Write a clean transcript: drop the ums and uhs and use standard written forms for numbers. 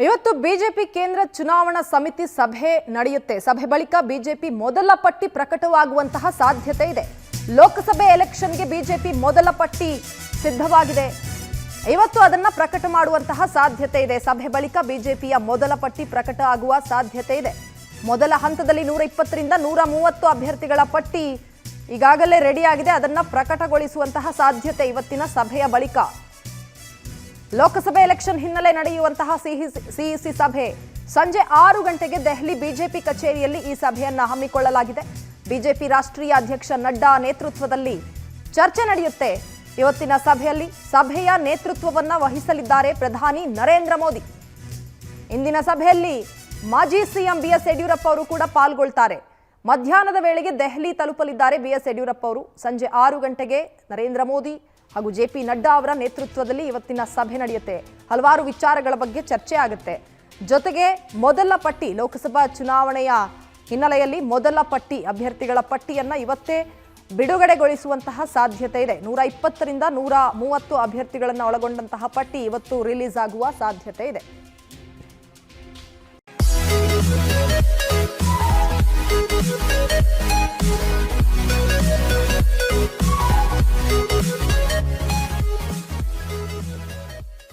ಇವತ್ತು ಬಿಜೆಪಿ ಕೇಂದ್ರ ಚುನಾವಣಾ ಸಮಿತಿ ಸಭೆ ನಡೆಯುತ್ತೆ. ಸಭೆ ಬಳಿಕ ಬಿಜೆಪಿ ಮೊದಲ ಪಟ್ಟಿ ಪ್ರಕಟವಾಗುವಂತಹ ಸಾಧ್ಯತೆ ಇದೆ. ಲೋಕಸಭೆ ಎಲೆಕ್ಷನ್ಗೆ ಬಿಜೆಪಿ ಮೊದಲ ಪಟ್ಟಿ ಸಿದ್ಧವಾಗಿದೆ. ಇವತ್ತು ಅದನ್ನ ಪ್ರಕಟ ಮಾಡುವಂತಹ ಸಾಧ್ಯತೆ ಇದೆ. ಸಭೆ ಬಳಿಕ ಬಿಜೆಪಿಯ ಮೊದಲ ಪಟ್ಟಿ ಪ್ರಕಟ ಆಗುವ ಸಾಧ್ಯತೆ ಇದೆ. ಮೊದಲ ಹಂತದಲ್ಲಿ 120ರಿಂದ 130 ಅಭ್ಯರ್ಥಿಗಳ ಪಟ್ಟಿ ಈಗಾಗಲೇ ರೆಡಿ ಆಗಿದೆ. ಅದನ್ನ ಪ್ರಕಟಗೊಳಿಸುವಂತಹ ಸಾಧ್ಯತೆ ಇವತ್ತಿನ ಸಭೆಯ ಬಳಿಕ. ಲೋಕಸಭೆ ಎಲೆಕ್ಷನ್ ಹಿನ್ನೆಲೆ ನಡೆಯುವಂತಹ ಸಿಇಸಿ ಸಭೆ ಸಂಜೆ 6 ಗಂಟೆಗೆ ದೆಹಲಿ ಬಿಜೆಪಿ ಕಚೇರಿಯಲ್ಲಿ ಈ ಸಭೆಯನ್ನ ಹಮ್ಮಿಕೊಳ್ಳಲಾಗಿದೆ. ಬಿಜೆಪಿ ರಾಷ್ಟ್ರೀಯ ಅಧ್ಯಕ್ಷ ನಡ್ಡಾ ನೇತೃತ್ವದಲ್ಲಿ ಚರ್ಚೆ ನಡೆಯುತ್ತೆ. ಇವತ್ತಿನ ಸಭೆಯ ನೇತೃತ್ವವನ್ನ ವಹಿಸಲಿದ್ದಾರೆ ಪ್ರಧಾನಿ ನರೇಂದ್ರ ಮೋದಿ. ಇಂದಿನ ಸಭೆಯಲ್ಲಿ ಮಾಜಿ ಸಿಎಂ ಬಿಎಸ್ ಯಡಿಯೂರಪ್ಪ ಅವರು ಕೂಡ ಪಾಲ್ಗೊಳ್ತಾರೆ. ಮಧ್ಯಾಹ್ನದ ವೇಳೆಗೆ ದೆಹಲಿ ತಲುಪಲಿದ್ದಾರೆ ಬಿಎಸ್ ಯಡಿಯೂರಪ್ಪ ಅವರು. ಸಂಜೆ 6 ಗಂಟೆಗೆ ನರೇಂದ್ರ ಮೋದಿ ಹಾಗೂ ಜೆಪಿ ನಡ್ಡಾ ಅವರ ನೇತೃತ್ವದಲ್ಲಿ ಇವತ್ತಿನ ಸಭೆ ನಡೆಯುತ್ತೆ. ಹಲವಾರು ವಿಚಾರಗಳ ಬಗ್ಗೆ ಚರ್ಚೆ ಆಗುತ್ತೆ. ಜೊತೆಗೆ ಮೊದಲ ಪಟ್ಟಿ, ಲೋಕಸಭಾ ಚುನಾವಣೆಯ ಹಿನ್ನೆಲೆಯಲ್ಲಿ ಮೊದಲ ಪಟ್ಟಿ ಅಭ್ಯರ್ಥಿಗಳ ಪಟ್ಟಿಯನ್ನ ಇವತ್ತೇ ಬಿಡುಗಡೆಗೊಳಿಸುವಂತಹ ಸಾಧ್ಯತೆ ಇದೆ. 120ರಿಂದ 130 ಅಭ್ಯರ್ಥಿಗಳನ್ನು ಒಳಗೊಂಡಂತಹ ಪಟ್ಟಿ ಇವತ್ತು ರಿಲೀಸ್ ಆಗುವ ಸಾಧ್ಯತೆ ಇದೆ.